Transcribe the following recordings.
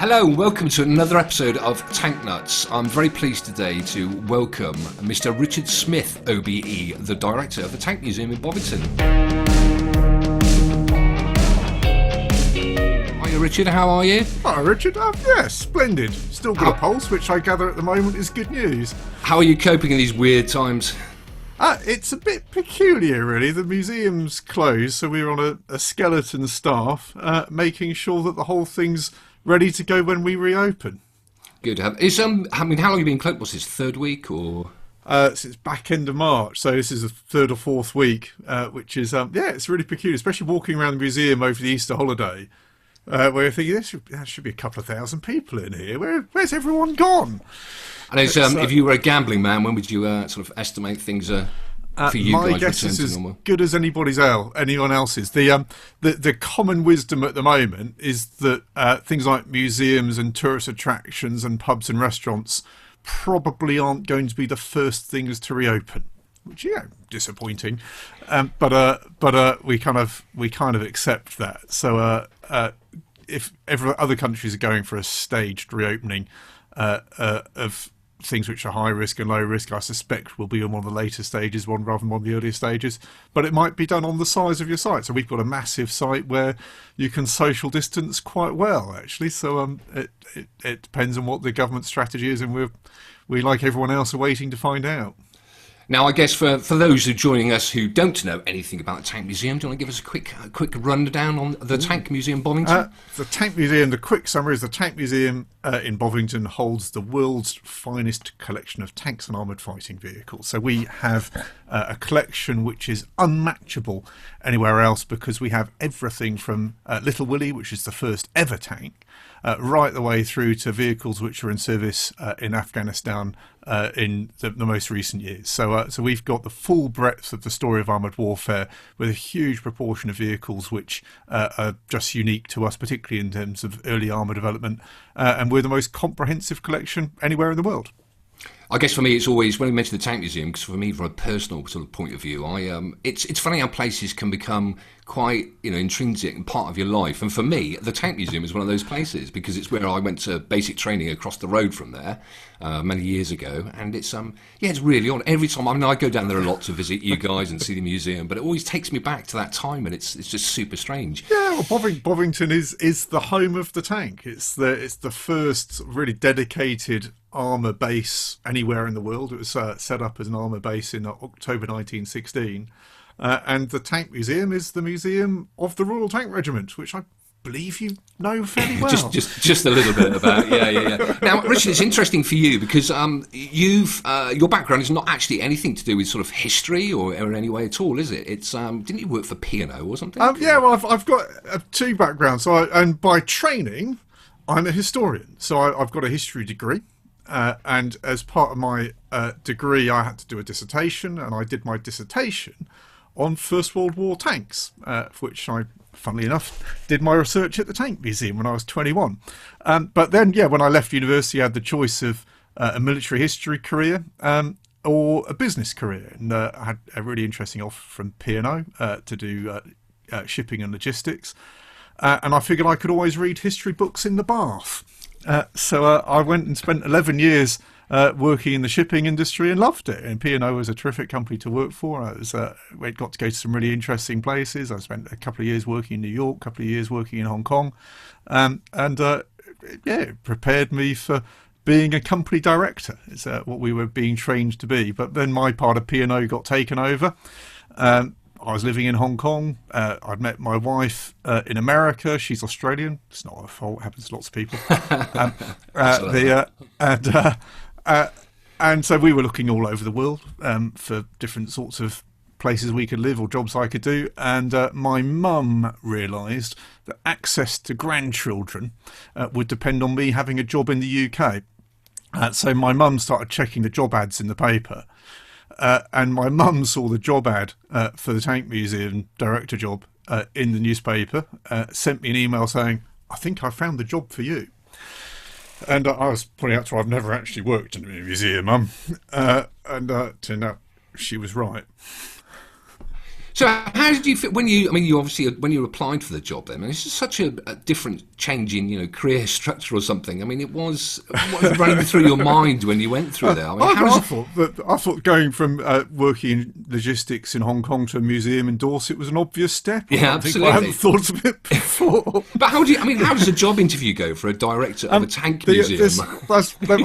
Hello and welcome to another episode of Tank Nuts. I'm very pleased today to welcome Mr. Richard Smith OBE, the director of the Tank Museum in Bovington. Hiya Richard, how are you? Hi Richard, yes, splendid. Still got a pulse, which I gather at the moment is good news. How are you coping in these weird times? It's a bit peculiar really. The museum's closed, so we're on a skeleton staff, making sure that the whole thing's ready to go when we reopen. Good. How long have you been closed? What's this, third week or? Since back end of March, so this is the third or fourth week, which is it's really peculiar, especially walking around the museum over the Easter holiday, where you're thinking there should be a couple of thousand people in here. Where's everyone gone? And if you were a gambling man, when would you sort of estimate things for you my guys guess return is to as normal? good as anyone else's. The common wisdom at the moment is that things like museums and tourist attractions and pubs and restaurants probably aren't going to be the first things to reopen, which disappointing. But we kind of accept that. So if other countries are going for a staged reopening of things which are high risk and low risk, I suspect will be on one of the later stages, rather than one of the earlier stages. But it might be done on the size of your site. So we've got a massive site where you can social distance quite well, actually. So it depends on what the government strategy is, and we like everyone else are waiting to find out. Now, I guess for those who are joining us who don't know anything about the Tank Museum, do you want to give us a quick rundown on the Tank Museum Bovington? The Tank Museum, the quick summary is the Tank Museum in Bovington holds the world's finest collection of tanks and armoured fighting vehicles. So we have a collection which is unmatchable anywhere else, because we have everything from Little Willie, which is the first ever tank, right the way through to vehicles which are in service in Afghanistan in the most recent years. So we've got the full breadth of the story of armoured warfare, with a huge proportion of vehicles which are just unique to us, particularly in terms of early armour development, and we're the most comprehensive collection anywhere in the world. I guess for me, it's always, when we mention the Tank Museum, because for me, from a personal sort of point of view, it's funny how places can become quite, intrinsic and part of your life. And for me, the Tank Museum is one of those places, because it's where I went to basic training across the road from there many years ago. And it's it's really on. Every time, I go down there a lot to visit you guys and see the museum, but it always takes me back to that time, and it's just super strange. Yeah, well, Bovington is the home of the tank. It's the first really dedicated armour base anywhere in the world. It was set up as an armour base in October 1916, and the Tank Museum is the museum of the Royal Tank Regiment, which I believe you know fairly well. just a little bit about yeah. Now, Richard, it's interesting for you because your background is not actually anything to do with sort of history or in any way at all, is it? It's didn't you work for P&O or something? Well, I've got two backgrounds. And by training, I'm a historian. So I've got a history degree. And as part of my degree, I had to do a dissertation, and I did my dissertation on First World War tanks, for which I, funnily enough, did my research at the Tank Museum when I was 21. But then, when I left university, I had the choice of a military history career or a business career. And I had a really interesting offer from P&O to do shipping and logistics. And I figured I could always read history books in the bath. So I went and spent 11 years working in the shipping industry and loved it. And P&O was a terrific company to work for. We got to go to some really interesting places. I spent a couple of years working in New York, a couple of years working in Hong Kong, and it prepared me for being a company director. It's what we were being trained to be. But then my part of P&O got taken over. I was living in Hong Kong. I'd met my wife in America. She's Australian. It's not her fault. It happens to lots of people. And so we were looking all over the world for different sorts of places we could live or jobs I could do. And my mum realised that access to grandchildren would depend on me having a job in the UK. So my mum started checking the job ads in the paper. And my mum saw the job ad for the Tank Museum director job in the newspaper, sent me an email saying, "I think I found the job for you." And I was pointing out to her, I've never actually worked in a museum, Mum. And turned out she was right. So how did you fit when you? I mean, you obviously when you applied for the job. Then, I mean, it's just such a different change in career structure or something. I mean, what was running through your mind when you went through there? I mean, I thought going from working in logistics in Hong Kong to a museum in Dorset was an obvious step. Yeah, absolutely. I hadn't thought of it before. But how does a job interview go for a director of a tank museum? I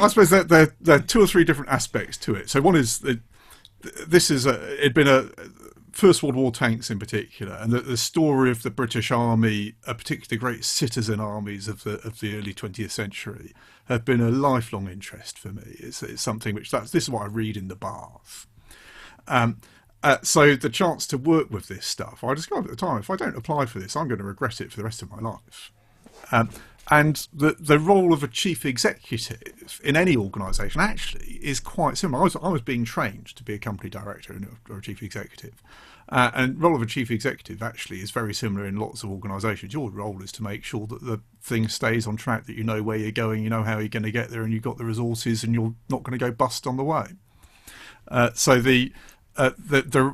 suppose there are two or three different aspects to it. So one is that it'd been a First World War tanks in particular, and the story of the British Army, particularly the great citizen armies of the early 20th century, have been a lifelong interest for me. It's something this is what I read in the bath. So the chance to work with this stuff, I described at the time, if I don't apply for this, I'm going to regret it for the rest of my life. And the role of a chief executive in any organisation actually is quite similar. I was being trained to be a company director or a chief executive. And the role of a chief executive actually is very similar in lots of organisations. Your role is to make sure that the thing stays on track, that you know where you're going, you know how you're going to get there, and you've got the resources, and you're not going to go bust on the way. So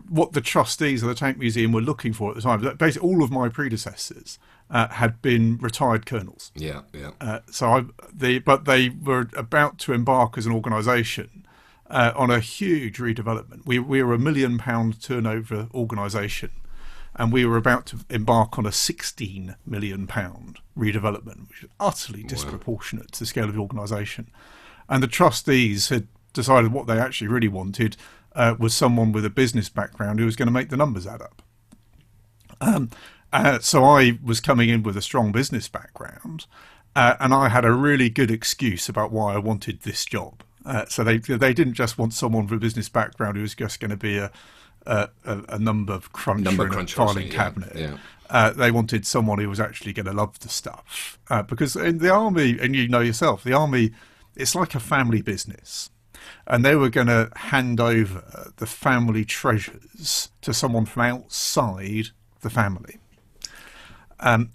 what the trustees of the Tank Museum were looking for at the time, basically all of my predecessors had been retired colonels. Yeah. But they were about to embark as an organisation on a huge redevelopment. We were £1 million turnover organisation, and we were about to embark on a £16 million redevelopment, which is utterly disproportionate to the scale of the organisation. And the trustees had decided what they actually really wanted was someone with a business background who was going to make the numbers add up. So I was coming in with a strong business background, and I had a really good excuse about why I wanted this job. So they didn't just want someone with a business background who was just going to be a number cruncher in a filing cabinet. Yeah. They wanted someone who was actually going to love the stuff. Because in the army, and you know yourself, the army, it's like a family business. And they were going to hand over the family treasures to someone from outside the family. And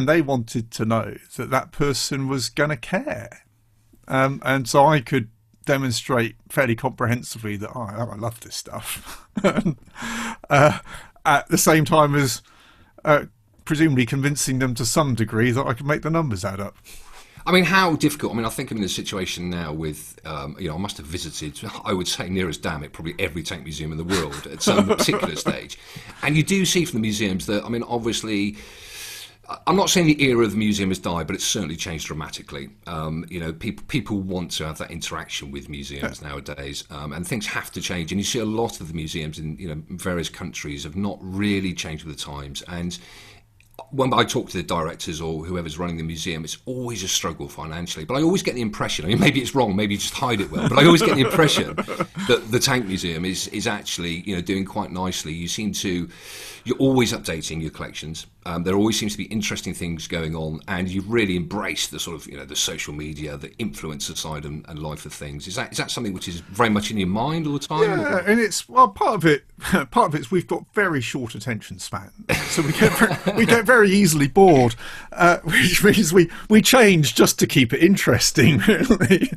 they wanted to know that person was going to care. And so I could demonstrate fairly comprehensively that I love this stuff. At the same time as presumably convincing them to some degree that I could make the numbers add up. I mean, how difficult? I mean, I think I'm in a situation now with, I must have visited, I would say near as damn it, probably every tank museum in the world at some particular stage. And you do see from the museums that, I mean, obviously, I'm not saying the era of the museum has died, but it's certainly changed dramatically. People want to have that interaction with museums nowadays, and things have to change. And you see a lot of the museums in various countries have not really changed with the times. And when I talk to the directors or whoever's running the museum, it's always a struggle financially. But I always get the impression, I mean, maybe it's wrong, maybe you just hide it well, but I always get the impression that the Tank Museum is actually, doing quite nicely. You're always updating your collections. There always seems to be interesting things going on, and you've really embraced the sort of, the social media, the influencer side and life of things. Is that something which is very much in your mind all the time? Yeah, and it's part of it is we've got very short attention span, so we get very easily bored, which means we change just to keep it interesting, really.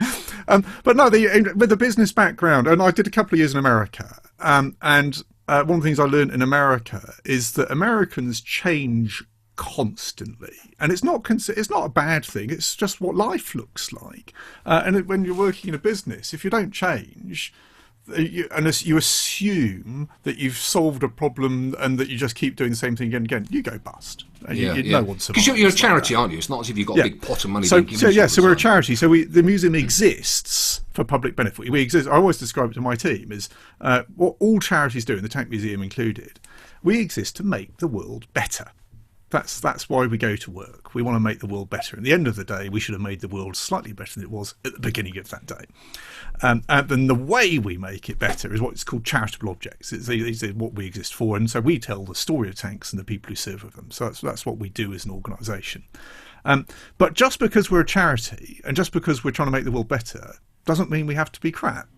But no, with the business background, and I did a couple of years in America, and one of the things I learned in America is that Americans change constantly, and it's not a bad thing. It's just what life looks like. And when you're working in a business, if you don't change, unless you assume that you've solved a problem and that you just keep doing the same thing again and again, you go bust. And no one survives. Because you're a charity, aren't you? It's not as if you've got a big pot of money. So we're a charity. So the museum exists for public benefit. We exist. I always describe it to my team as what all charities do, and the Tank Museum included. We exist to make the world better. That's why we go to work. We want to make the world better. At the end of the day, we should have made the world slightly better than it was at the beginning of that day. And the way we make it better is what's called charitable objects. It's what we exist for. And so we tell the story of tanks and the people who serve with them. So that's what we do as an organisation. But just because we're a charity and just because we're trying to make the world better doesn't mean we have to be crap.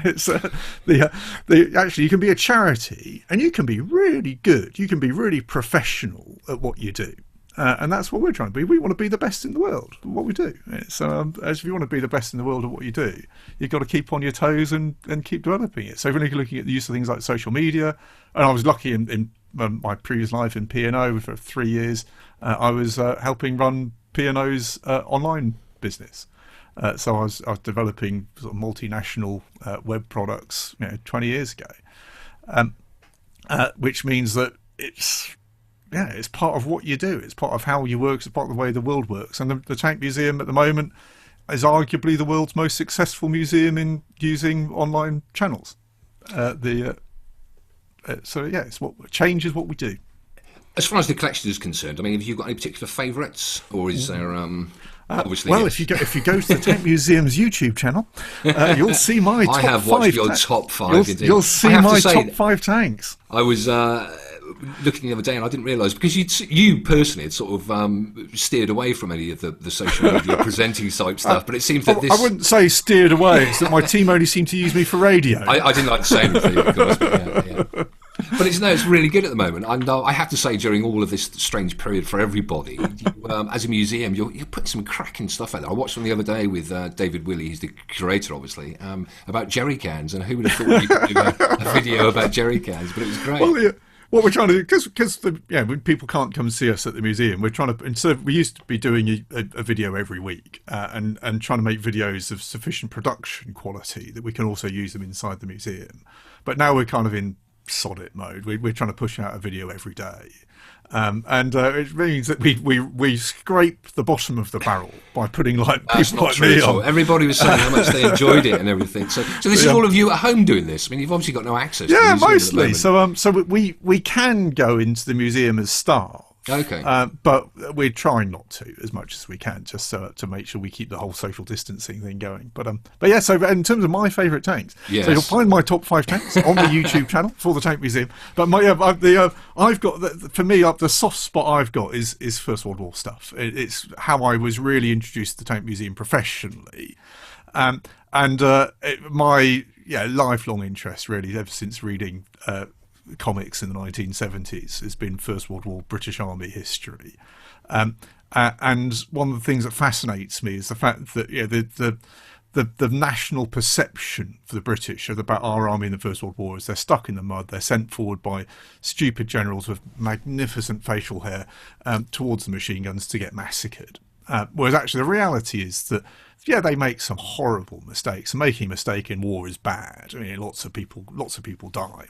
It's actually, you can be a charity and you can be really good. You can be really professional at what you do. And that's what we're trying to be. We want to be the best in the world at what we do. So as if you want to be the best in the world at what you do, you've got to keep on your toes and keep developing it. So if you're looking at the use of things like social media, and I was lucky in my previous life in P&O for 3 years, I was helping run P&O's online business. So I was developing sort of multinational web products 20 years ago, which means that it's part of what you do. It's part of how you work. It's part of the way the world works. And the Tank Museum at the moment is arguably the world's most successful museum in using online channels. It's what changes what we do. As far as the collection is concerned, I mean, have you got any particular favourites, or is there obviously? Well, if you go to the Tank Museum's YouTube channel, you'll see my top 5. I have watched your top 5. You'll see my top 5 tanks. I was looking the other day, and I didn't realise, because you personally had sort of steered away from any of the social media presenting type stuff, but it seems that this... I wouldn't say steered away, it's that my team only seemed to use me for radio. I didn't like to say anything, of course, but yeah. But it's really good at the moment. And I have to say, during all of this strange period for everybody, as a museum, you're putting some cracking stuff out there. I watched one the other day with David Willey, he's the curator, obviously, about jerry cans, and who would have thought you could do a video about jerry cans? But it was great. Well, yeah. What we're trying to do, because when people can't come and see us at the museum, we're trying to, instead of, we used to be doing a video every week, and trying to make videos of sufficient production quality that we can also use them inside the museum. But now we're kind of in sod it mode. We're trying to push out a video every day. It means that we scrape the bottom of the barrel by putting people like me on. Everybody was saying how much they enjoyed it and everything. So this is all of you at home doing this. I mean, you've obviously got no access to the museum mostly. So we can go into the museum as staff. Okay. But we're trying not to as much as we can, just to make sure we keep the whole social distancing thing going. But yeah. So in terms of my favourite tanks, yes. So you'll find my top 5 tanks on the YouTube channel for the Tank Museum. But I've got for me the soft spot I've got is First World War stuff. It's how I was really introduced to the Tank Museum professionally, my lifelong interest really ever since reading comics in the 1970s has been First World War British Army history, and one of the things that fascinates me is the fact that the national perception for the British about our army in the First World War is they're stuck in the mud, they're sent forward by stupid generals with magnificent facial hair towards the machine guns to get massacred, whereas actually the reality is that they make some horrible mistakes. Making a mistake in war is bad. I mean, lots of people die.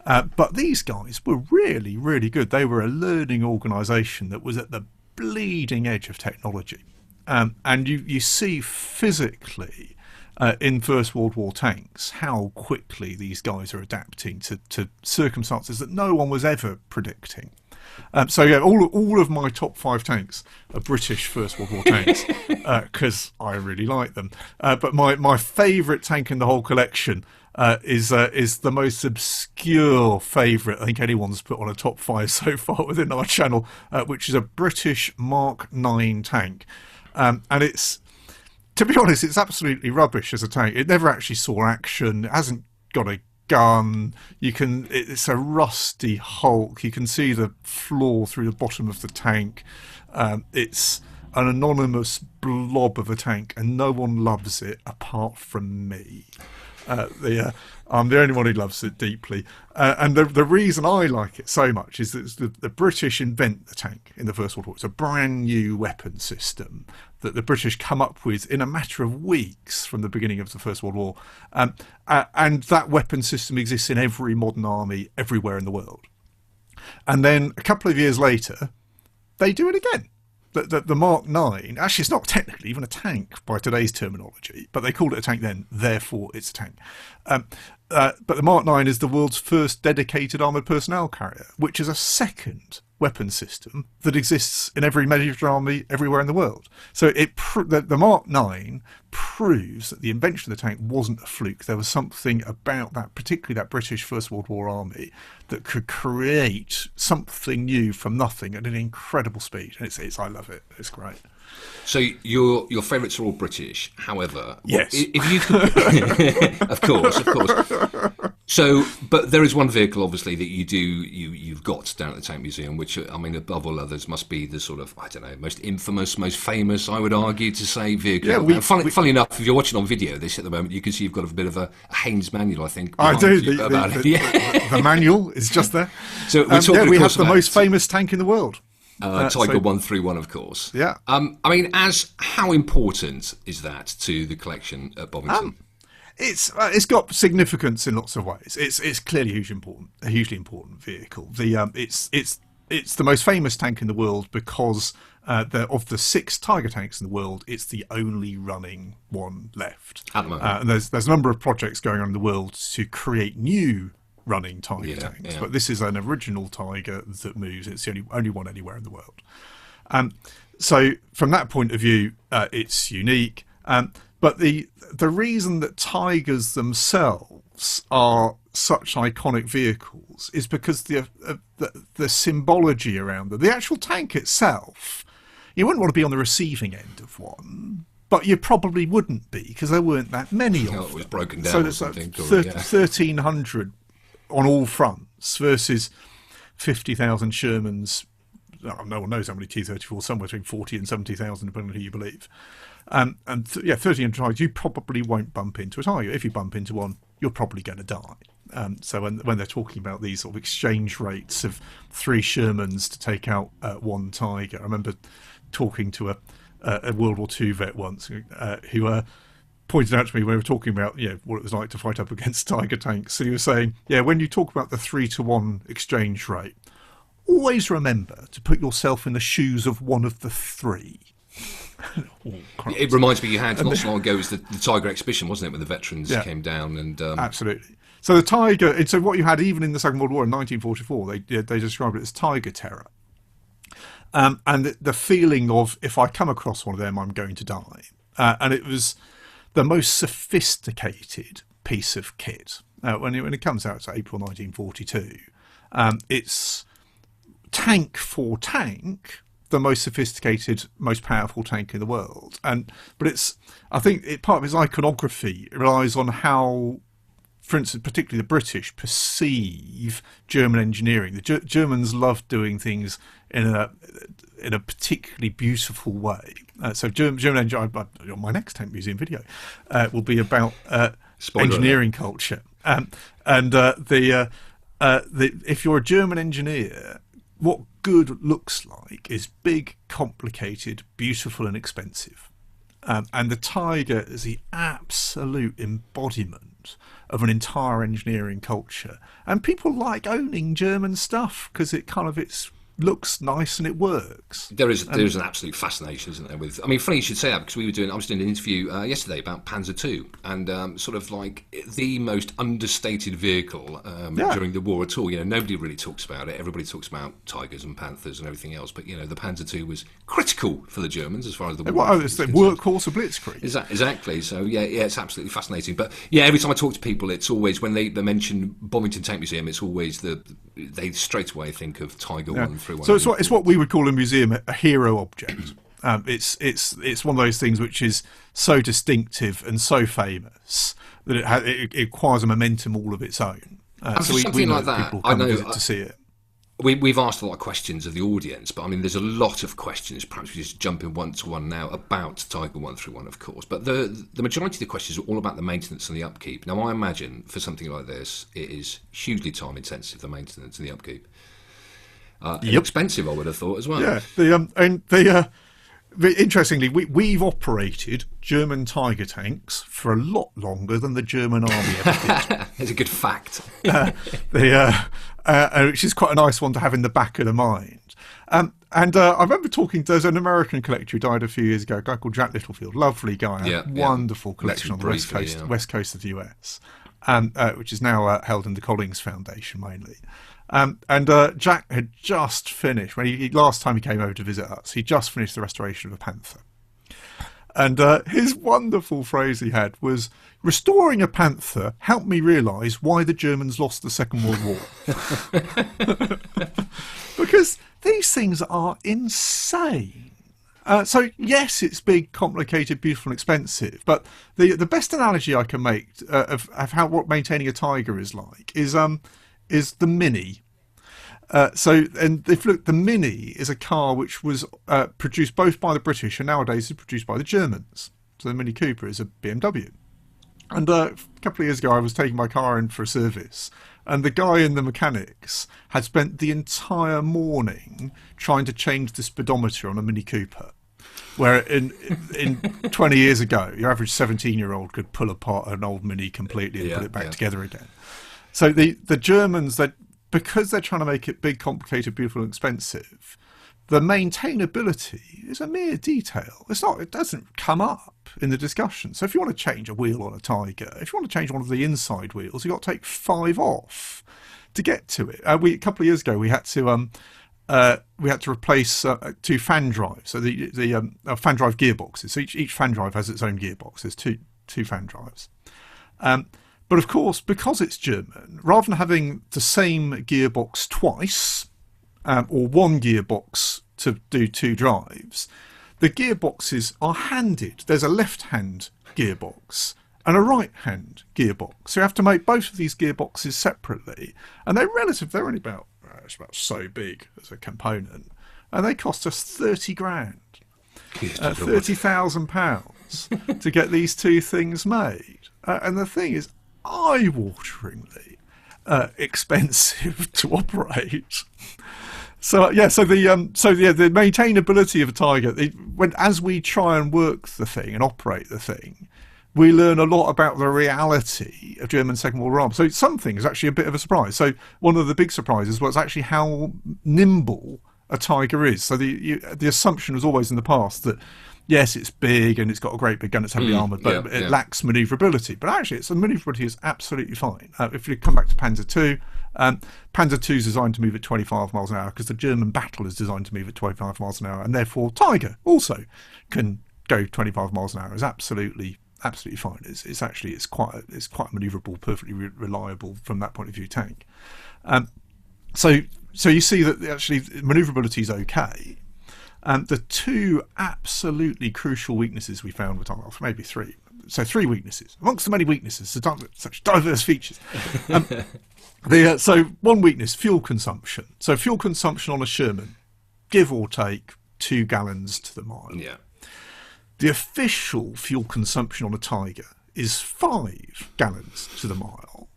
But these guys were really, really good. They were a learning organisation that was at the bleeding edge of technology. And you see physically in First World War tanks how quickly these guys are adapting to circumstances that no one was ever predicting. All of my top 5 tanks are British First World War tanks because I really like them. But my favourite tank in the whole collection is the most obscure favourite I think anyone's put on a top 5 so far within our channel, which is a British Mark 9 tank. And it's, to be honest, it's absolutely rubbish as a tank. It never actually saw action. It hasn't got a gun. It's a rusty hulk. You can see the floor through the bottom of the tank. It's an anonymous blob of a tank, and no one loves it apart from me. I'm the only one who loves it deeply, and the reason I like it so much is that the British invent the tank in the First World War. It's a brand new weapon system that the British come up with in a matter of weeks from the beginning of the First World War, and that weapon system exists in every modern army everywhere in the world. And then a couple of years later, they do it again. The Mark 9, actually it's not technically even a tank by today's terminology, but they called it a tank then, therefore it's a tank. But the Mark 9 is the world's first dedicated armoured personnel carrier, which is a second weapon system that exists in every major army everywhere in the world. So the Mark 9 proves that the invention of the tank wasn't a fluke. There was something about that, particularly that British First World War army, that could create something new from nothing at an incredible speed. And I love it. It's great. So your favourites are all British. However, yes, if you could, of course. So, but there is one vehicle, obviously, that you've got down at the Tank Museum, which, I mean, above all others, must be the sort of, I don't know, most infamous, most famous, I would argue, to say, vehicle. Yeah, Funnily enough, if you're watching on video this at the moment, you can see you've got a bit of a Haynes manual, I think. I do. The manual is just there. So we're talking, we have the most famous tank in the world. Tiger 131, of course. Yeah. I mean, how important is that to the collection at Bovington? It's got significance in lots of ways. It's clearly a hugely important vehicle. It's the most famous tank in the world because of the 6 Tiger tanks in the world, it's the only running one left. At the moment. And there's a number of projects going on in the world to create new running Tiger tanks, but this is an original Tiger that moves. It's the only one anywhere in the world. So from that point of view, it's unique. But the reason that Tigers themselves are such iconic vehicles is because the symbology around them. The actual tank itself, you wouldn't want to be on the receiving end of one, but you probably wouldn't be because there weren't that many of them. It was broken down. So there's like 1,300 on all fronts versus 50,000 Shermans. No one knows how many T-34, somewhere between 40 and 70,000, depending on who you believe. 1,300 Tigers, you probably won't bump into a Tiger. If you bump into one, you're probably going to die. So when they're talking about these sort of exchange rates of 3 Shermans to take out 1 Tiger, I remember talking to a World War II vet once who pointed out to me when we were talking about what it was like to fight up against Tiger tanks. So he was saying, when you talk about the 3-to-1 exchange rate, always remember to put yourself in the shoes of one of the 3. It reminds me, you had not so long ago, it was the Tiger exhibition, wasn't it, when the veterans came down and absolutely. So the Tiger, and so what you had even in the Second World War in 1944, they described it as Tiger terror, and the feeling of if I come across one of them, I'm going to die, and it was the most sophisticated piece of kit. When it comes out, it's April 1942. It's tank for tank, the most sophisticated, most powerful tank in the world. But I think part of its iconography relies on how, for instance, particularly the British perceive German engineering. The Germans love doing things in a particularly beautiful way. So German engineering, my next Tank Museum video will be about engineering culture. If you're a German engineer, what good looks like is big, complicated, beautiful and expensive. And the Tiger is the absolute embodiment of an entire engineering culture. And people like owning German stuff because it looks nice and it works. There's an absolute fascination, isn't there? With, I mean, funny you should say that because I was doing an interview yesterday about Panzer II and sort of like the most understated vehicle during the war at all. Nobody really talks about it. Everybody talks about Tigers and Panthers and everything else, but the Panzer II was critical for the Germans as far as the war. Well, it's the workhorse of Blitzkrieg. Exactly. So it's absolutely fascinating. But every time I talk to people, it's always when they mention Bovington Tank Museum, it's always they straight away think of Tiger 1. So it's what we would call a museum a hero object. It's one of those things which is so distinctive and so famous that it requires a momentum all of its own. So something like that, people come visit to see it. We've asked a lot of questions of the audience, but I mean, there's a lot of questions. Perhaps we just jump in one to one now about Tiger 131, of course. But the majority of the questions are all about the maintenance and the upkeep. Now, I imagine for something like this, it is hugely time intensive, the maintenance and the upkeep. Expensive, I would have thought as well. Yeah, interestingly, we've operated German Tiger tanks for a lot longer than the German army ever did. It's a good fact. Which is quite a nice one to have in the back of the mind. I remember there's an American collector who died a few years ago, a guy called Jack Littlefield, lovely guy, wonderful collection on the west coast of the US, which is now held in the Collings Foundation mainly. Jack had just finished, last time he came over to visit us, he just finished the restoration of a Panther. And his wonderful phrase he had was, "Restoring a Panther helped me realise why the Germans lost the Second World War." Because these things are insane. So yes, it's big, complicated, beautiful, and expensive. But the best analogy I can make of how what maintaining a Tiger is like is the Mini. And if look, the Mini is a car which was produced both by the British and nowadays is produced by the Germans. So the Mini Cooper is a BMW. And a couple of years ago, I was taking my car in for a service, and the guy in the mechanics had spent the entire morning trying to change the speedometer on a Mini Cooper. Where in 20 years ago, your average 17-year-old could pull apart an old Mini completely and put it back together again. So the Germans, because they're trying to make it big, complicated, beautiful, and expensive, the maintainability is a mere detail. It doesn't come up in the discussion. So if you want to change a wheel on a Tiger, if you want to change one of the inside wheels, you've got to take 5 off to get to it. A couple of years ago, we had to replace 2 fan drives. So the fan drive gearboxes. So each fan drive has its own gearbox. There's two fan drives. But of course, because it's German, rather than having the same gearbox twice, or one gearbox to do 2 drives, the gearboxes are handed. There's a left-hand gearbox and a right-hand gearbox. So you have to make both of these gearboxes separately. And they're only about so big as a component. And they cost us 30 grand. £30,000 to get these 2 things made. And the thing is eye-wateringly expensive to operate. So the maintainability of a Tiger, as we try and work the thing and operate the thing, we learn a lot about the reality of German Second World War arms. So some things actually a bit of a surprise. So one of the big surprises was actually how nimble a Tiger is. So the assumption was always in the past that yes, it's big and it's got a great big gun, it's heavily armoured, but it lacks manoeuvrability. But actually, the manoeuvrability is absolutely fine. If you come back to Panzer II, Panzer II is designed to move at 25 miles an hour because the German battle is designed to move at 25 miles an hour, and therefore Tiger also can go 25 miles an hour. It's absolutely fine. It's quite a manoeuvrable, perfectly reliable from that point of view tank. So you see that actually manoeuvrability is okay. The 2 absolutely crucial weaknesses we found with Tiger, maybe 3. So 3 weaknesses amongst the many weaknesses, such diverse features. So one weakness, fuel consumption. So fuel consumption on a Sherman, give or take 2 gallons to the mile. Yeah. The official fuel consumption on a Tiger is 5 gallons to the mile.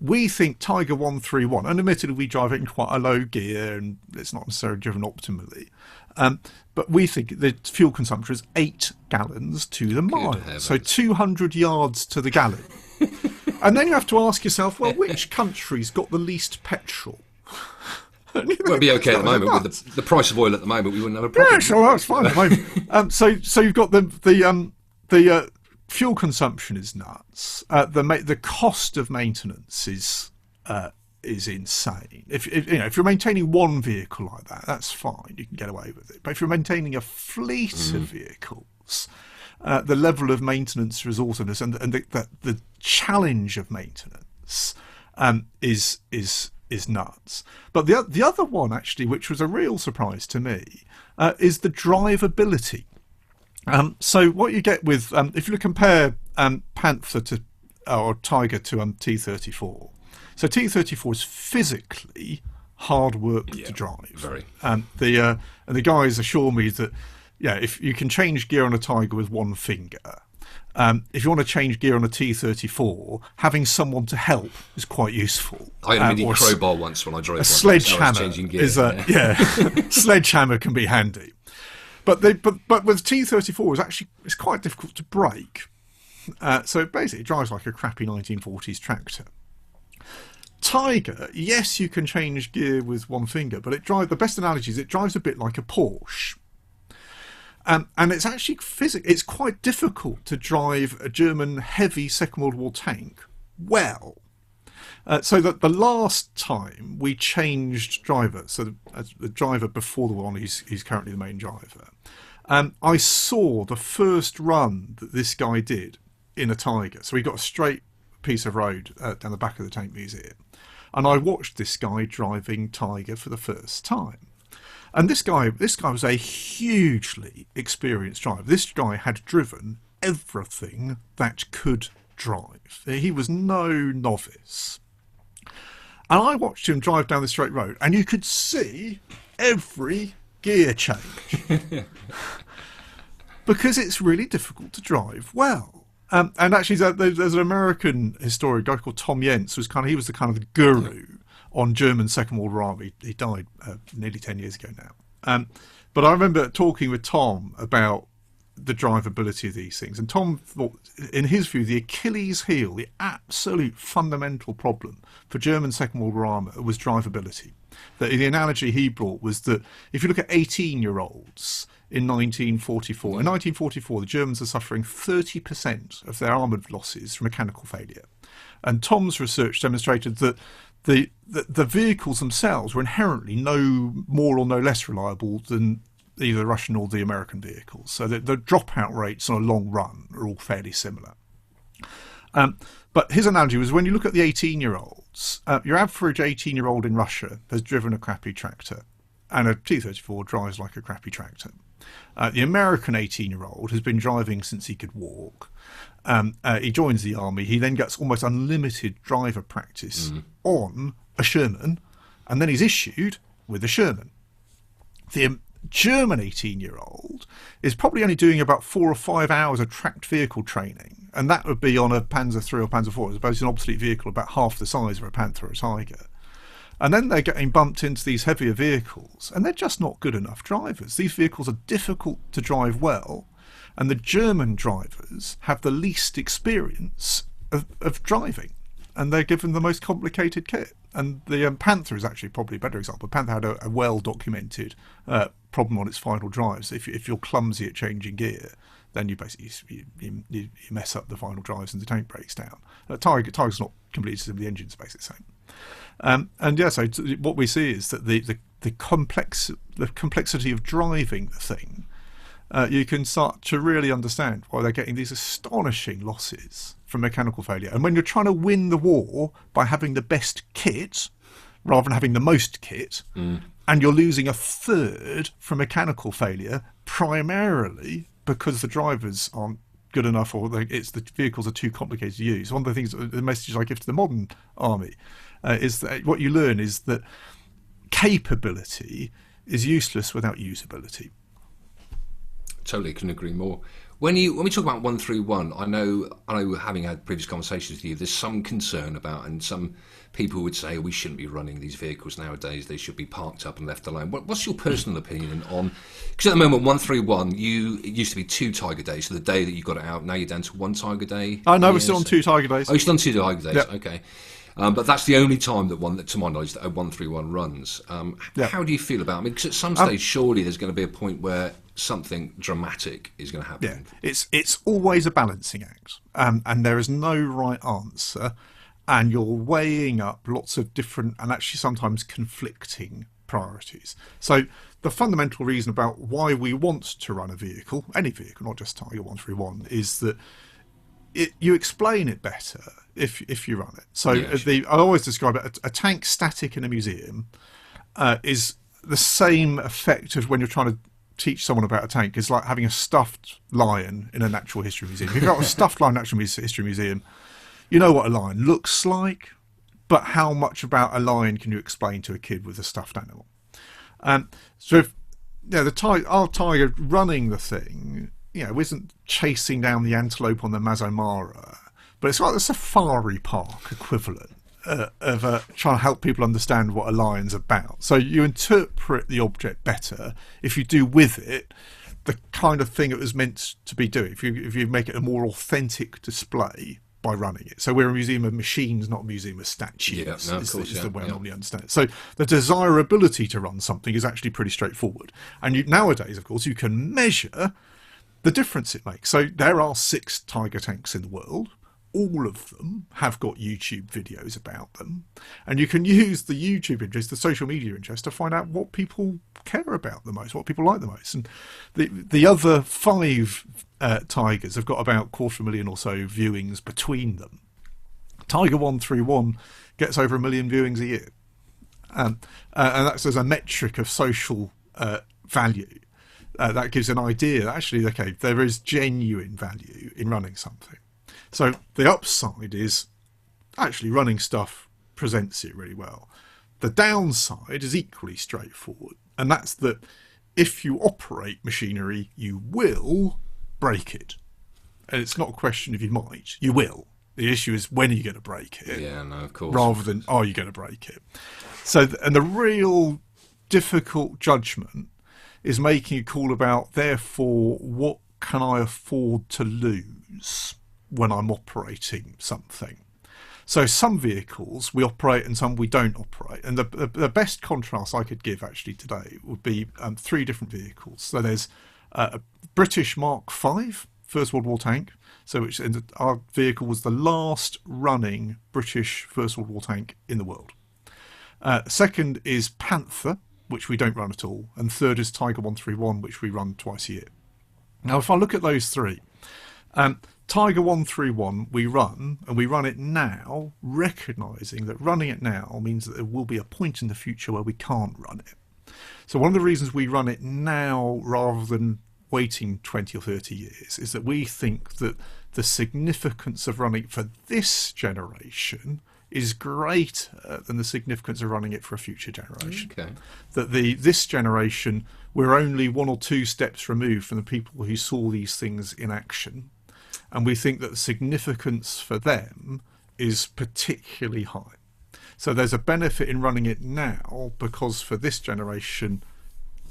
We think Tiger 131, and admittedly we drive it in quite a low gear and it's not necessarily driven optimally, but we think the fuel consumption is 8 gallons to the mile. So 200 yards to the gallon. And then you have to ask yourself, well, which country's got the least petrol? We'll be okay at the moment with the price of oil at the moment. We wouldn't have a problem. Yeah, sure, that's fine at the moment. So you've got the fuel consumption is nuts. The cost of maintenance is insane. If you're maintaining one vehicle like that, that's fine. You can get away with it. But if you're maintaining a fleet of vehicles, the level of maintenance resourcefulness and the challenge of maintenance is nuts. But the other one actually, which was a real surprise to me, is the drivability. So what you get with if you compare Panther or Tiger to T-34, so T-34 is physically hard work to drive. Very. And the guys assure me that if you can change gear on a Tiger with one finger. If you want to change gear on a T-34, having someone to help is quite useful. I had a mini crowbar once when I drove. A sledgehammer sledgehammer can be handy. But with T-34 it's quite difficult to brake. So it basically drives like a crappy 1940s tractor. Tiger, yes, you can change gear with one finger, but the best analogy is it drives a bit like a Porsche. And it's actually it's quite difficult to drive a German heavy Second World War tank well. So that the last time we changed driver, so the driver before the one, he's currently the main driver, I saw the first run that this guy did in a Tiger. So we got a straight piece of road down the back of the Tank Museum, and I watched this guy driving Tiger for the first time. And this guy was a hugely experienced driver. This guy had driven everything that could drive. He was no novice. And I watched him drive down the straight road, and you could see every gear change. Because it's really difficult to drive well. And actually, there's an American historian, a guy called Tom Jentz, he was the guru on German Second World War Army. He died nearly 10 years ago now. But I remember talking with Tom about the drivability of these things. And Tom thought, in his view, the Achilles heel, the absolute fundamental problem for German Second World War armour was drivability. That the analogy he brought was that if you look at 18-year-olds in 1944, in 1944 the Germans are suffering 30% of their armoured losses from mechanical failure. And Tom's research demonstrated that the vehicles themselves were inherently no more or no less reliable than either the Russian or the American vehicles. So the dropout rates on a long run are all fairly similar. But his analogy was when you look at the 18-year-olds, your average 18-year-old in Russia has driven a crappy tractor, and a T-34 drives like a crappy tractor. The American 18-year-old has been driving since he could walk. He joins the army. He then gets almost unlimited driver practice on a Sherman, and then he's issued with a Sherman. The German 18-year-old is probably only doing about 4 or 5 hours of tracked vehicle training, and that would be on a Panzer III or Panzer IV, as opposed to an obsolete vehicle about half the size of a Panther or a Tiger. And then they're getting bumped into these heavier vehicles, and they're just not good enough drivers. These vehicles are difficult to drive well, and the German drivers have the least experience of driving, and they're given the most complicated kit. And the Panther is actually probably a better example. Panther had a well-documented problem on its final drives. If you're clumsy at changing gear, then you basically you mess up the final drives and the tank breaks down. Tiger's not completely similar. The engine's basically the same. And yeah, so what we see is that the complexity of driving the thing, you can start to really understand why they're getting these astonishing losses from mechanical failure. And when you're trying to win the war by having the best kit rather than having the most kit, and you're losing a third from mechanical failure, primarily because the drivers aren't good enough, or the vehicles are too complicated to use. One of the things, the messages I give to the modern army is that what you learn is that capability is useless without usability. Totally, couldn't agree more. When we talk about 131, I know having had previous conversations with you, there's some concern about, and some people would say, we shouldn't be running these vehicles nowadays, they should be parked up and left alone. What's your personal opinion on, because at the moment 131, it used to be 2 Tiger days, so the day that you got it out, now you're down to 1 Tiger day? Oh no, we're still on 2 Tiger days. Oh, you're still on 2 Tiger days, yep. Okay. But that's the only time that to my knowledge, that a 131 runs. Yep. How do you feel about it? I mean, because at some stage, surely there's going to be a point where something dramatic is going to happen. Yeah, it's always a balancing act, and there is no right answer, and you're weighing up lots of different and actually sometimes conflicting priorities. So the fundamental reason about why we want to run a vehicle, any vehicle, not just Tiger 131, is that you explain it better if you run it. So I always describe it, a tank static in a museum is the same effect as when you're trying to teach someone about a tank. Is like having a stuffed lion in a natural history museum. If you've got a stuffed lion in a natural history museum, you know what a lion looks like, but how much about a lion can you explain to a kid with a stuffed animal? So if our tiger running the thing, isn't chasing down the antelope on the Mazomara, but it's like the safari park equivalent of trying to help people understand what a lion's about. So you interpret the object better if you do with it the kind of thing it was meant to be doing, if you make it a more authentic display by running it. So we're a museum of machines, not a museum of statues, is the way I normally understand it. So the desirability to run something is actually pretty straightforward. And nowadays, of course, you can measure the difference it makes. So there are 6 Tiger tanks in the world. All of them have got YouTube videos about them. And you can use the YouTube interest, the social media interest, to find out what people care about the most, what people like the most. And the other 5 Tigers have got about 250,000 or so viewings between them. Tiger 131 gets over 1 million viewings a year. And that's as a metric of social value. That gives an idea that actually, okay, there is genuine value in running something. So the upside is actually running stuff presents it really well. The downside is equally straightforward, and that's that if you operate machinery, you will break it. And it's not a question of you might, you will. The issue is when are you going to break it? Yeah, no, of course. Rather than are you going to break it? So, and the real difficult judgment is making a call about, therefore, what can I afford to lose when I'm operating something? So some vehicles we operate and some we don't operate. And the best contrast I could give actually today would be 3 different vehicles. So there's a British Mark V, First World War tank. So which our vehicle was the last running British First World War tank in the world. Second is Panther, which we don't run at all. And third is Tiger 131, which we run twice a year. Now, if I look at those 3, Tiger 131 we run, and we run it now, recognising that running it now means that there will be a point in the future where we can't run it. So one of the reasons we run it now rather than waiting 20 or 30 years is that we think that the significance of running for this generation is greater than the significance of running it for a future generation. Okay. That this generation, we're only 1 or 2 steps removed from the people who saw these things in action. And we think that the significance for them is particularly high. So there's a benefit in running it now because for this generation,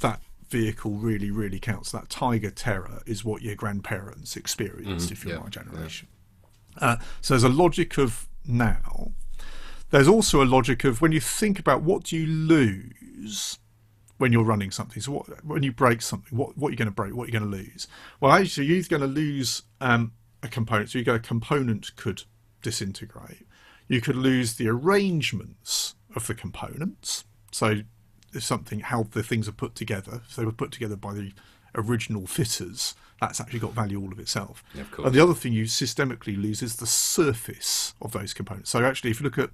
that vehicle really, really counts. That Tiger Terror is what your grandparents experienced if you're my generation. Yeah. So there's a logic of now. There's also a logic of when you think about what do you lose when you're running something. So when you break something, what are you going to break? What are you going to lose? Well, actually, you're going to lose a component. So a component could disintegrate. You could lose the arrangements of the components. So if something, how the things are put together, if they were put together by the original fitters, that's actually got value all of itself. Yeah, of course. And the other thing you systemically lose is the surface of those components. So actually, if you look at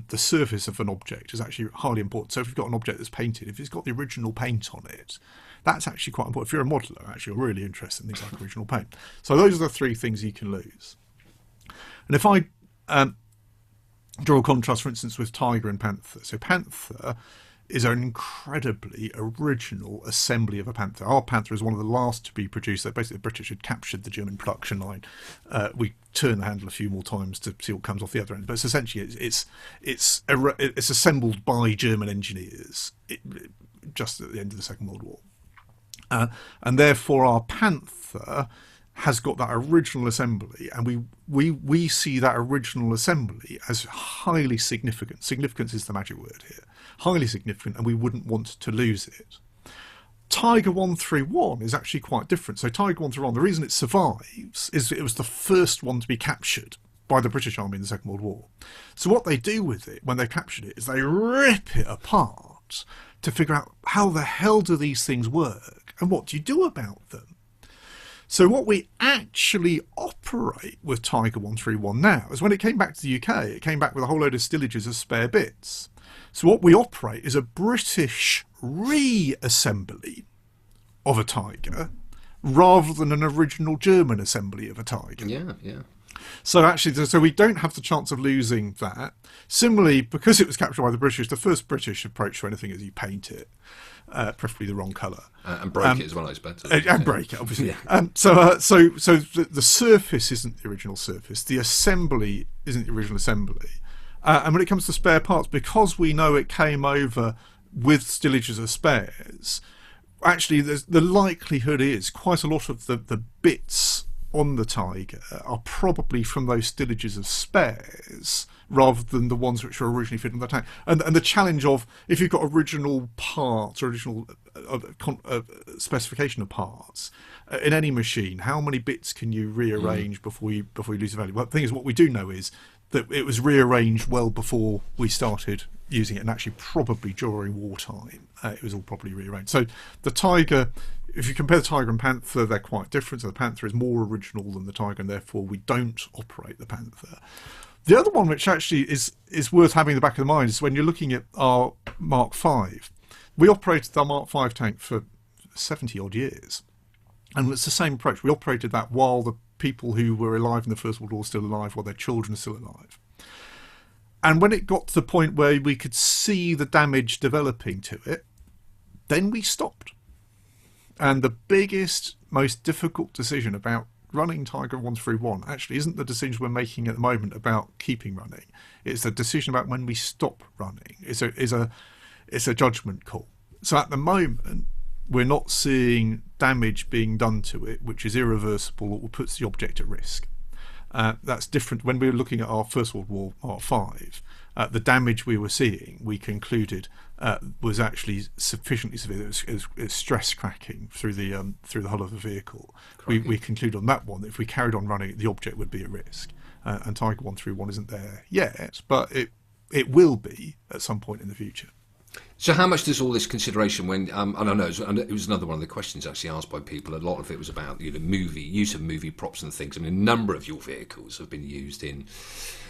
the surface of an object, is actually highly important. So if you've got an object that's painted, if it's got the original paint on it, that's actually quite important. If you're a modeller, actually, you're really interested in things like original paint. So those are the 3 things you can lose. And if I draw a contrast, for instance, with Tiger and Panther. So Panther is an incredibly original assembly of a Panther. Our Panther is one of the last to be produced. So basically, the British had captured the German production line. We turn the handle a few more times to see what comes off the other end. But it's essentially, it's assembled by German engineers just at the end of the Second World War. And therefore, our Panther has got that original assembly, and we see that original assembly as highly significant. Significance is the magic word here. Highly significant, and we wouldn't want to lose it. Tiger 131 is actually quite different. So Tiger 131, the reason it survives is it was the first one to be captured by the British Army in the Second World War. So what they do with it when they captured it is they rip it apart to figure out how the hell do these things work and what do you do about them. So what we actually operate with Tiger 131 now is when it came back to the UK, it came back with a whole load of stillages of spare bits. So what we operate is a British reassembly of a Tiger rather than an original German assembly of a Tiger. Yeah, yeah. So actually, so we don't have the chance of losing that. Similarly, because it was captured by the British, the first British approach to anything is you paint it, preferably the wrong colour. And break it as well, I expect. And break it, obviously. Yeah. So the surface isn't the original surface. The assembly isn't the original assembly. And when it comes to spare parts, because we know it came over with stillages of spares, actually the likelihood is quite a lot of the bits on the Tiger are probably from those stillages of spares rather than the ones which were originally fitted on the tank. And the challenge of, if you've got original parts or original specification of parts in any machine, how many bits can you rearrange before you lose the value? Well, the thing is, what we do know is that it was rearranged well before we started using it, and actually probably during wartime it was all properly rearranged. So the Tiger, if you compare the Tiger and Panther, they're quite different. So the Panther is more original than the Tiger, and therefore we don't operate the Panther. The other one which actually is worth having in the back of the mind is when you're looking at our Mark V. we operated the Mark V tank for 70 odd years, and it's the same approach. We operated that while the people who were alive in the First World War were still alive, while their children are still alive. And when it got to the point where we could see the damage developing to it, then we stopped. And the biggest, most difficult decision about running Tiger 131 actually isn't the decision we're making at the moment about keeping running. It's the decision about when we stop running. It's a judgment call. So at the moment, we're not seeing damage being done to it, which is irreversible or puts the object at risk. That's different. When we were looking at our First World War Mark V, the damage we were seeing, we concluded was actually sufficiently severe. It was stress cracking through the hull of the vehicle. We concluded on that one that if we carried on running, the object would be at risk. And Tiger 131 isn't there yet, but it will be at some point in the future. So how much does all this consideration when, I don't know, it was another one of the questions actually asked by people. A lot of it was about use of movie props and things. I mean, a number of your vehicles have been used in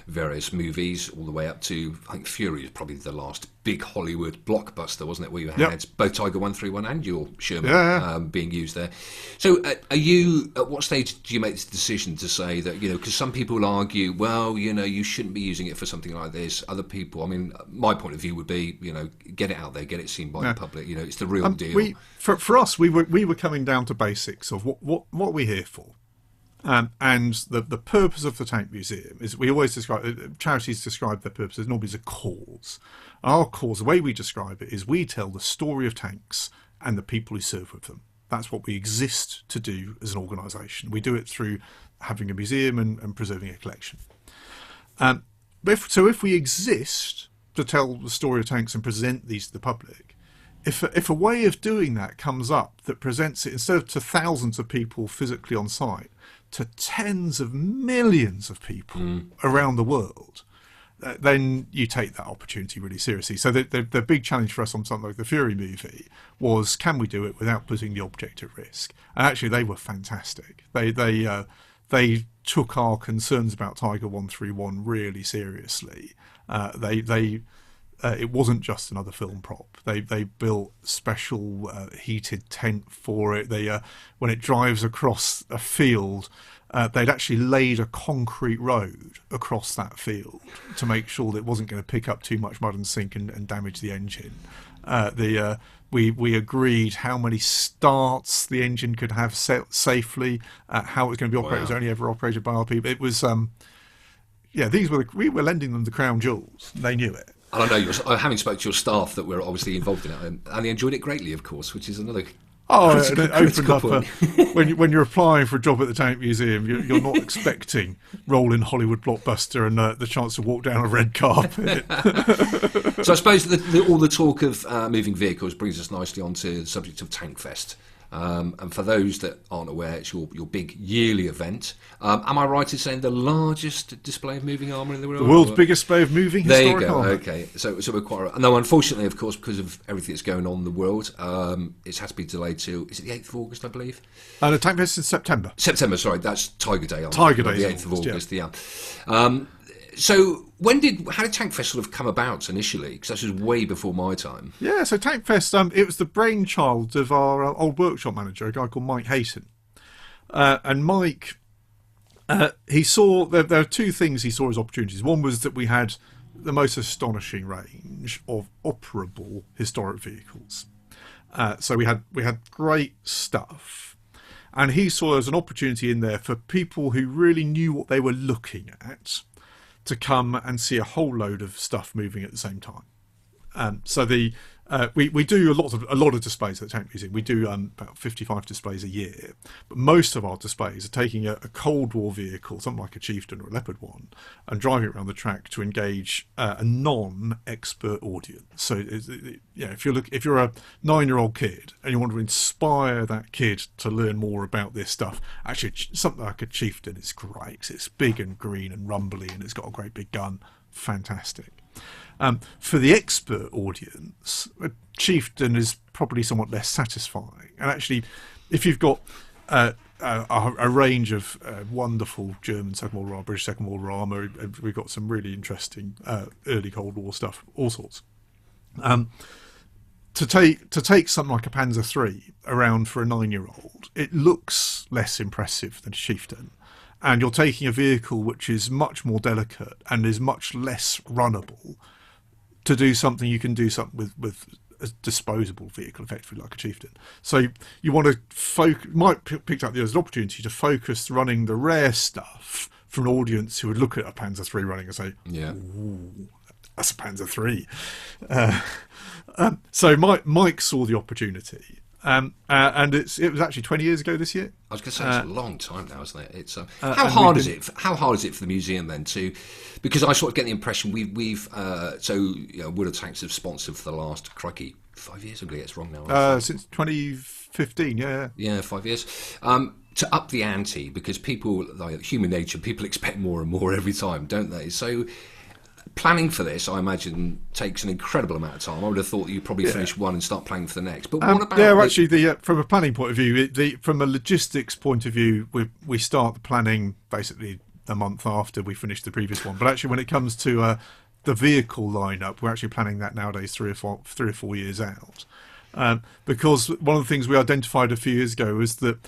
various movies, all the way up to, I think Fury is probably the last big Hollywood blockbuster, wasn't it, where you had both Tiger 131 and your Sherman being used there. So are you, at what stage do you make this decision to say that, because some people will argue, well, you shouldn't be using it for something like this. Other people, I mean, my point of view would be, get it out there, get it seen by the public. It's the real deal. For us, we were coming down to basics of what we're here for. And the purpose of the Tank Museum is, we always describe, charities describe their purpose as normally as a cause. Our cause, the way we describe it, is we tell the story of tanks and the people who serve with them. That's what we exist to do as an organisation. We do it through having a museum and preserving a collection. If we exist to tell the story of tanks and present these to the public, if a way of doing that comes up that presents it, instead of to thousands of people physically on site, to tens of millions of people around the world, then you take that opportunity really seriously. So the big challenge for us on something like the Fury movie was, can we do it without putting the object at risk? And actually, they were fantastic. They took our concerns about Tiger 131 really seriously. It wasn't just another film prop. They built special heated tent for it. When it drives across a field, they'd actually laid a concrete road across that field to make sure that it wasn't going to pick up too much mud and sink and damage the engine. We agreed how many starts the engine could have safely, how it was going to be operated. It was only ever operated by our people. It was, we were lending them the crown jewels. They knew it. And I know, having spoken to your staff that were obviously involved in it, and they enjoyed it greatly, of course, which is another critical point. When you're applying for a job at the Tank Museum, you're not expecting rolling Hollywood blockbuster and the chance to walk down a red carpet. So I suppose all the talk of moving vehicles brings us nicely onto the subject of Tankfest. And for those that aren't aware, it's your big yearly event. Am I right in saying the largest display of moving armour in the world? The world's biggest display of moving historic armour. There you go, okay. So we're quite... No, unfortunately, of course, because of everything that's going on in the world, it's had to be delayed to... Is it the 8th of August, I believe? The Tankfest is in September. September, sorry. That's Tiger Day. Tiger Day. The 8th of August, yeah. So how did Tankfest sort of come about initially? Because that was way before my time. Yeah, so Tankfest, it was the brainchild of our old workshop manager, a guy called Mike Hayton. And Mike, he saw, there are two things he saw as opportunities. One was that we had the most astonishing range of operable historic vehicles. So we had great stuff. And he saw there was an opportunity in there for people who really knew what they were looking at to come and see a whole load of stuff moving at the same time. So we do a lot of displays at the Tank Museum. We do about 55 displays a year, but most of our displays are taking a Cold War vehicle, something like a Chieftain or a Leopard one, and driving it around the track to engage a non-expert audience. So if you're a 9-year-old kid and you want to inspire that kid to learn more about this stuff, actually something like a Chieftain is great. It's big and green and rumbly, and it's got a great big gun. Fantastic. For the expert audience, a Chieftain is probably somewhat less satisfying. And actually, if you've got a range of wonderful German Second World War, British Second World War armour, we've got some really interesting early Cold War stuff, all sorts. To to take something like a Panzer III around for a 9-year-old, it looks less impressive than a Chieftain, and you're taking a vehicle which is much more delicate and is much less runnable to do something you can do something with a disposable vehicle, effectively like a Chieftain. So you want to might pick up the as an opportunity to focus running the rare stuff for an audience who would look at a Panzer III running and say, yeah, ooh, that's a Panzer III. So Mike saw the opportunity, and it was actually 20 years ago this year. I was going to say it's a long time now, isn't it? It's how hard is it? How hard is it for the museum then to? Because I sort of get the impression we've Wood Tanks have sponsored for the last 5 years. I believe it's wrong now. Since 2015, yeah, 5 years. To up the ante, because people, like human nature, people expect more and more every time, don't they? So planning for this, I imagine, takes an incredible amount of time. I would have thought that you'd probably finish one and start planning for the next. But what about? Yeah, actually, from a planning point of view, from a logistics point of view, we start the planning basically a month after we finish the previous one. But actually, when it comes to the vehicle lineup, we're actually planning that nowadays 3 or 4 years out, because one of the things we identified a few years ago was that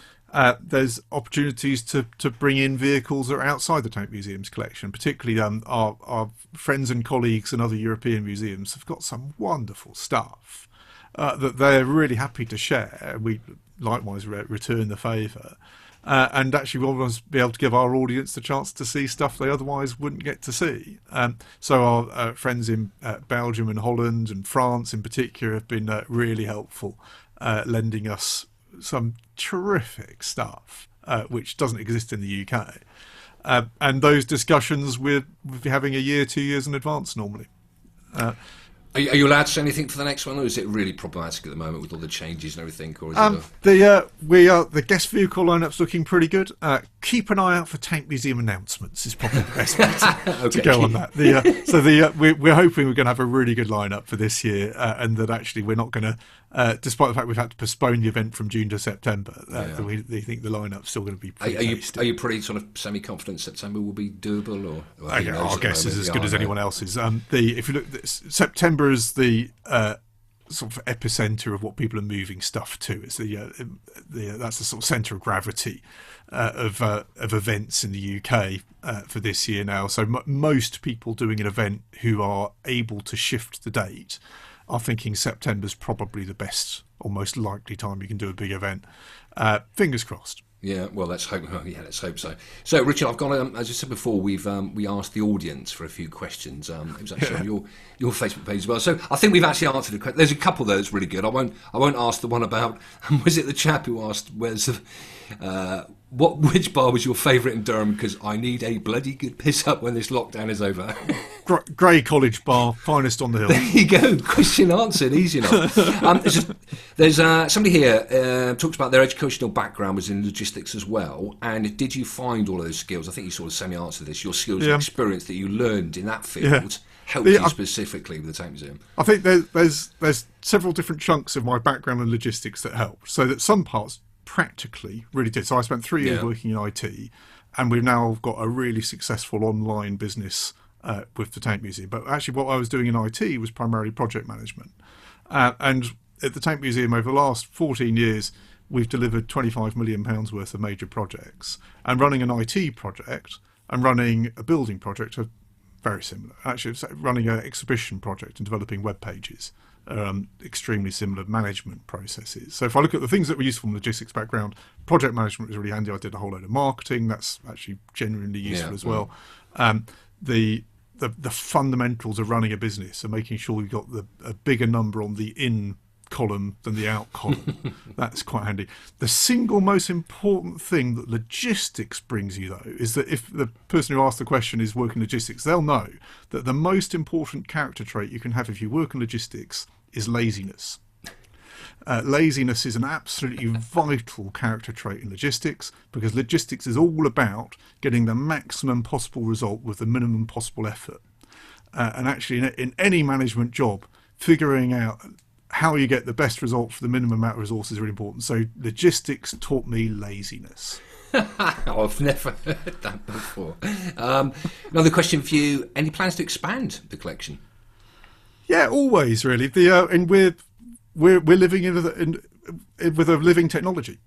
there's opportunities to bring in vehicles that are outside the Tank Museum's collection. Particularly our friends and colleagues in other European museums have got some wonderful stuff that they're really happy to share. We likewise return the favour. And actually we want to be able to give our audience the chance to see stuff they otherwise wouldn't get to see. So our friends in Belgium and Holland and France in particular have been really helpful, lending us some terrific stuff which doesn't exist in the UK. And those discussions we'll be having a year, 2 years in advance normally. Are you allowed to say anything for the next one, or is it really problematic at the moment with all the changes and everything? Or is the guest vehicle lineup's looking pretty good. Keep an eye out for Tank Museum announcements is probably the best way to go on that. We're hoping we're going to have a really good lineup for this year, and that actually we're not going to, despite the fact we've had to postpone the event from June to September, we think the lineup's still going to be pretty Are you pretty sort of semi-confident September will be doable? Or our guess is as good as anyone else's. If you look, September is the sort of epicenter of what people are moving stuff to. It's that's the sort of centre of gravity of events in the UK for this year now. So most people doing an event who are able to shift the date are thinking September's probably the best or most likely time you can do a big event. Fingers crossed. Yeah, well, let's hope. Let's hope so. So, Richard, I've got, as I said before, we asked the audience for a few questions. It was actually on your Facebook page as well. So, I think we've actually answered a question. There's a couple there that's really good. I won't ask the one about. Was it the chap who asked which bar was your favourite in Durham? Because I need a bloody good piss up when this lockdown is over. Grey College Bar, finest on the hill. There you go. Question answered. Easy enough. There's somebody here talks about their educational background was in logistics as well. And did you find all of those skills? I think you sort of semi-answered this. Your skills and experience that you learned in that field helped you specifically with the Tank Museum. I think there's several different chunks of my background in logistics that helped. So that some parts practically really did. So I spent 3 years working in IT, and we've now got a really successful online business with the Tank Museum. But actually what I was doing in IT was primarily project management. And at the Tank Museum over the last 14 years, we've delivered £25 million worth of major projects. And running an IT project and running a building project are very similar. Actually, running an exhibition project and developing web pages extremely similar management processes. So if I look at the things that were useful in the logistics background, project management was really handy. I did a whole load of marketing. That's actually genuinely useful as well. The fundamentals of running a business and making sure you've got a bigger number on the in column than the out column. That's quite handy. The single most important thing that logistics brings you, though, is that if the person who asked the question is working logistics, they'll know that the most important character trait you can have if you work in logistics is laziness. Laziness is an absolutely vital character trait in logistics, because logistics is all about getting the maximum possible result with the minimum possible effort. And actually, in any management job, figuring out how you get the best result for the minimum amount of resources is really important. So logistics taught me laziness. I've never heard that before. Another question for you. Any plans to expand the collection? Yeah, always, really. And we're living with a living technology.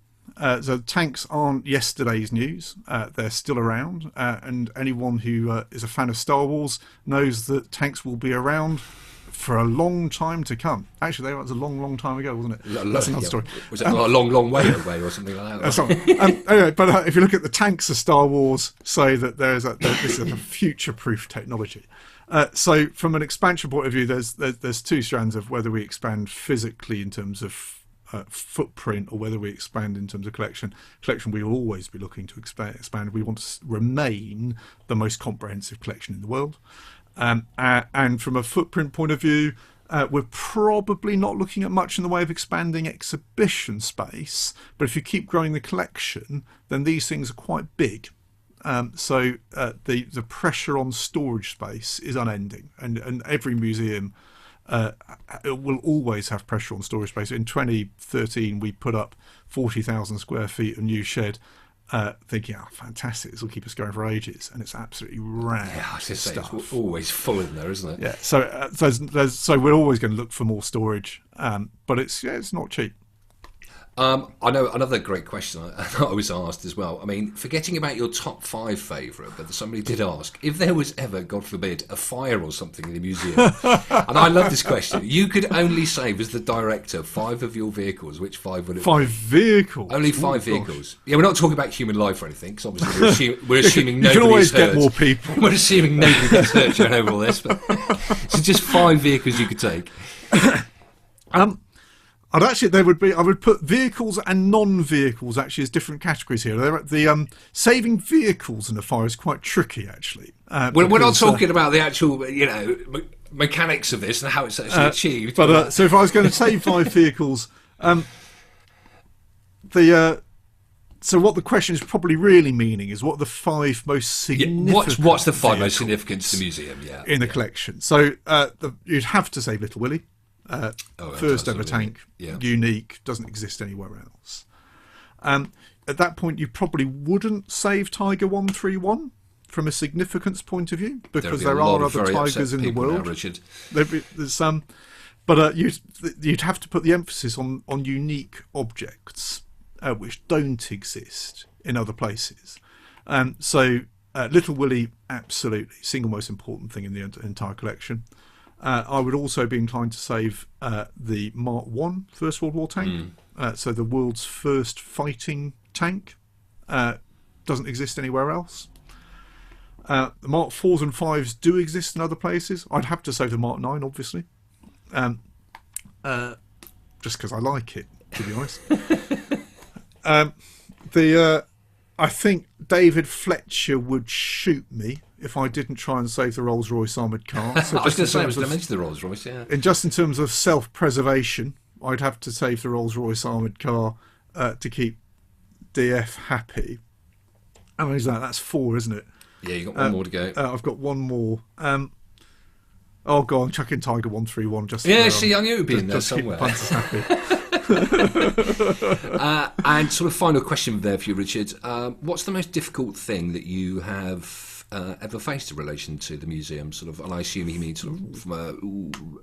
So tanks aren't yesterday's news. They're still around, and anyone who is a fan of Star Wars knows that tanks will be around for a long time to come. Actually, that was a long time ago, wasn't it? That's another story. Was it a long way away or something like that? Anyway, but if you look at the tanks of Star Wars, say that this is a future-proof technology. So from an expansion point of view, there's two strands of whether we expand physically in terms of footprint or whether we expand in terms of collection. We will always be looking to expand. We want to remain the most comprehensive collection in the world. And from a footprint point of view, we're probably not looking at much in the way of expanding exhibition space. But if you keep growing the collection, then these things are quite big. So the pressure on storage space is unending, and every museum it will always have pressure on storage space. In 2013, we put up 40,000 square feet of new shed, thinking, "Oh, fantastic! This will keep us going for ages," and it's absolutely rammed. Yeah, I was just saying, it's always full in there, isn't it? Yeah. So we're always going to look for more storage, but it's not cheap. I know another great question I was asked as well. I mean, forgetting about your top 5 favourite, but somebody did ask if there was ever, God forbid, a fire or something in the museum. And I love this question. You could only save as the director 5 of your vehicles. Which 5 would it be? 5 vehicles? Only 5 vehicles. Yeah, we're not talking about human life or anything, because obviously we're assuming you can always hurt. get more people. We're assuming nobody gets hurt during over all this. But so just 5 vehicles you could take. I would put vehicles and non-vehicles actually as different categories here. The saving vehicles in a fire is quite tricky, actually. We're not talking about the actual, mechanics of this and how it's actually achieved. But so if I was going to save 5 vehicles, so what the question is probably really meaning is what are the 5 most significant. What's the 5 most significant to the museum? Yeah, in the collection. So you'd have to save Little Willie. First ever tank, unique, doesn't exist anywhere else. At that point, you probably wouldn't save Tiger 131 from a significance point of view, because there are other tigers in the world. There's some, but you'd have to put the emphasis on unique objects which don't exist in other places. So Little Willie, absolutely single most important thing in the entire collection. I would also be inclined to save the Mark I First World War tank. So the world's first fighting tank doesn't exist anywhere else. The Mark IVs and 5s do exist in other places. I'd have to save the Mark IX, obviously, just because I like it, to be honest. I think David Fletcher would shoot me if I didn't try and save the Rolls-Royce armoured car. So I was going to mention the Rolls-Royce, yeah. And just in terms of self-preservation, I'd have to save the Rolls-Royce armoured car to keep DF happy. How many is that? That's 4, isn't it? Yeah, you got one more to go. I've got one more. Go on, chuck in Tiger 131. Just I knew it would be in there somewhere. Just keep the punters happy. And sort of final question there for you, Richard. What's the most difficult thing that you have ever faced in relation to the museum? Sort of, and I assume you mean sort of from a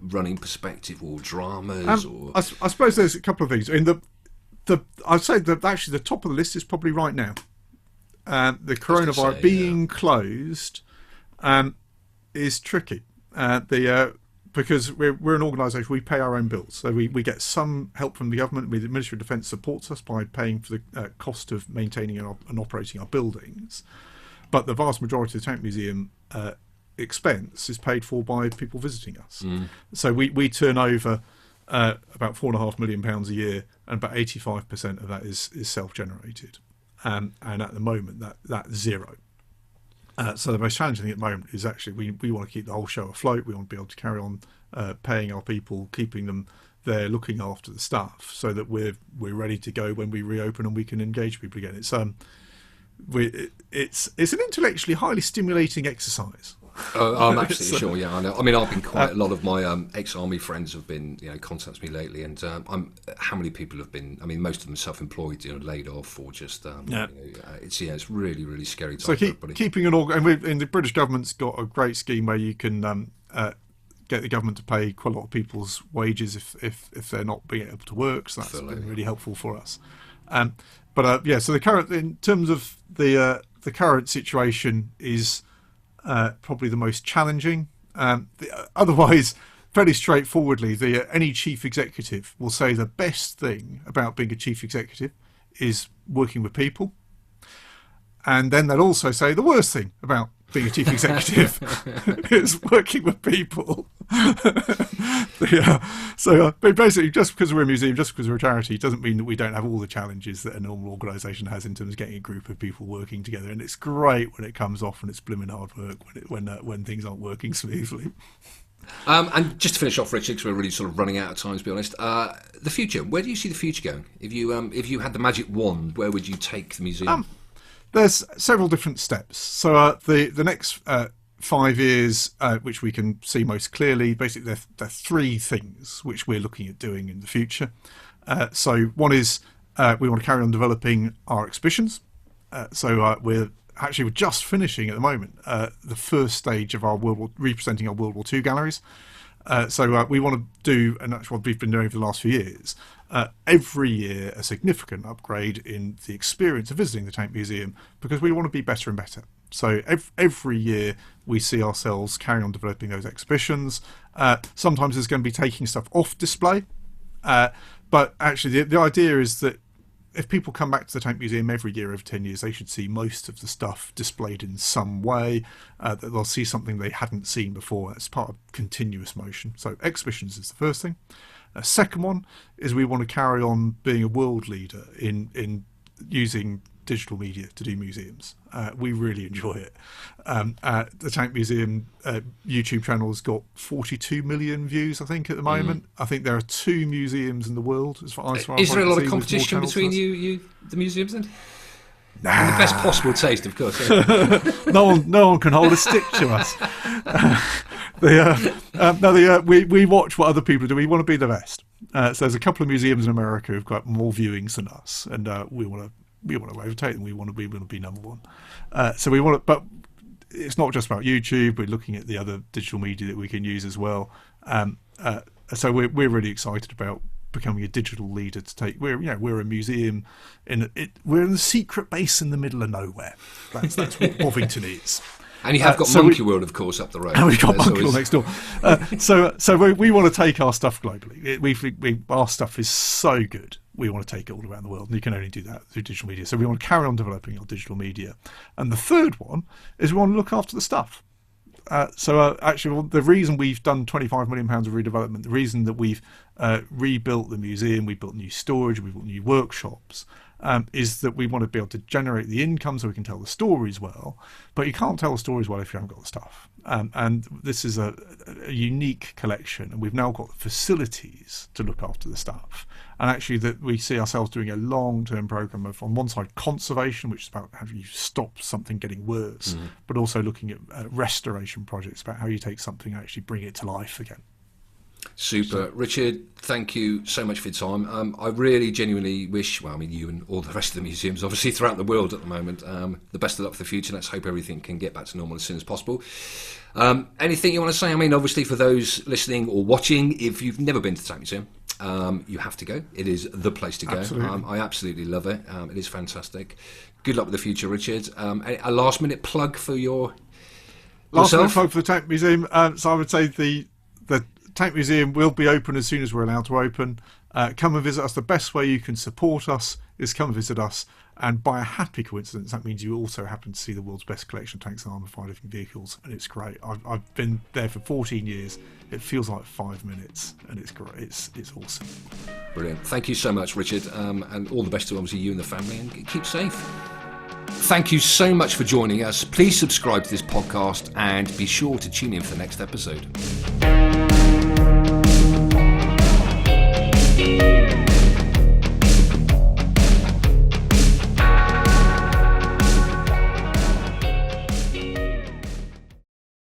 running perspective or dramas, or I suppose there's a couple of things. I mean, I'd say that actually the top of the list is probably right now. The coronavirus being closed is tricky. Because we're an organisation, we pay our own bills. So we get some help from the government. The Ministry of Defence supports us by paying for the cost of maintaining and operating our buildings. But the vast majority of the Tank Museum expense is paid for by people visiting us. So we turn over about £4.5 million a year, and about 85% of that is self-generated. And at the moment, that's zero. So the most challenging thing at the moment is actually we want to keep the whole show afloat. We want to be able to carry on paying our people, keeping them there, looking after the staff, so that we're ready to go when we reopen and we can engage people again. It's an intellectually highly stimulating exercise. I'm absolutely sure. Yeah, I know. I mean, I've been quite a lot of my ex-army friends have been, contacting me lately, and how many people have been? I mean, most of them self-employed, laid off, or just it's really, really scary time for everybody. Keeping an and the British government's got a great scheme where you can get the government to pay quite a lot of people's wages if they're not being able to work. So that's been really helpful for us. So the current, in terms of the current situation, is probably the most challenging. Otherwise, fairly straightforwardly, any chief executive will say the best thing about being a chief executive is working with people, and then they'll also say the worst thing about being a chief executive is working with people. But basically, just because we're a museum, just because we're a charity, doesn't mean that we don't have all the challenges that a normal organisation has in terms of getting a group of people working together. And it's great when it comes off and it's blooming hard work when things aren't working smoothly. And just to finish off, Richard, because we're really sort of running out of time, to be honest. The future. Where do you see the future going? If you had the magic wand, where would you take the museum? There's several different steps. So the next 5 years, which we can see most clearly, basically there are 3 things which we're looking at doing in the future. So one is we want to carry on developing our exhibitions. We're just finishing at the moment the first stage of our representing our World War II galleries. We want to do, and that's what we've been doing for the last few years, every year a significant upgrade in the experience of visiting the Tank Museum, because we want to be better and better. So every year we see ourselves carrying on developing those exhibitions. Sometimes there's going to be taking stuff off display, but actually the idea is that if people come back to the Tank Museum every year over 10 years, they should see most of the stuff displayed in some way, that they'll see something they hadn't seen before. It's part of continuous motion. So exhibitions is the first thing. The second one is we want to carry on being a world leader in using digital media to do museums. We really enjoy it. The Tank Museum YouTube channel has got 42 million views, I think, at the moment. I think there are 2 museums in the world. As far as is there a lot of competition between you, the museums, then? Nah. In the best possible taste, of course. No one can hold a stick to us. We watch what other people do. We want to be the best. So there's a couple of museums in America who've got more viewings than us, and we want to overtake them. We want to be number one. But it's not just about YouTube. We're looking at the other digital media that we can use as well. So we're really excited about becoming a digital leader to take. We're a museum we're in a secret base in the middle of nowhere. That's what Bovington is. And you have got Monkey World, of course, up the road. And we've got Monkey World next door. So we want to take our stuff globally. Our stuff is so good. We want to take it all around the world, and you can only do that through digital media. So we want to carry on developing our digital media. And the third one is we want to look after the stuff. Actually, the reason we've done £25 million of redevelopment, the reason that we've rebuilt the museum, we built new storage, we built new workshops, is that we want to be able to generate the income so we can tell the stories well. But you can't tell the stories well if you haven't got the stuff. And this is a unique collection, and we've now got facilities to look after the stuff. And actually, that we see ourselves doing a long-term program of, on one side, conservation, which is about how you stop something getting worse, but also looking at restoration projects, about how you take something and actually bring it to life again. Super. Richard, thank you so much for your time. I really genuinely wish, you and all the rest of the museums, obviously throughout the world at the moment, the best of luck for the future. Let's hope everything can get back to normal as soon as possible. Anything you want to say? Obviously for those listening or watching, if you've never been to the Tank Museum, you have to go. It is the place to go. Absolutely. I absolutely love it. It is fantastic. Good luck with the future, Richard. A last-minute plug for yourself? Last-minute plug for the Tank Museum. So I would say the Tank Museum will be open as soon as we're allowed to open. Come and visit us. The best way you can support us is come and visit us. And by a happy coincidence, that means you also happen to see the world's best collection of tanks and armoured fighting vehicles. And it's great. I've been there for 14 years. It feels like 5 minutes, and it's great. It's awesome. Brilliant. Thank you so much, Richard. And all the best to obviously you and the family, and keep safe. Thank you so much for joining us. Please subscribe to this podcast and be sure to tune in for the next episode.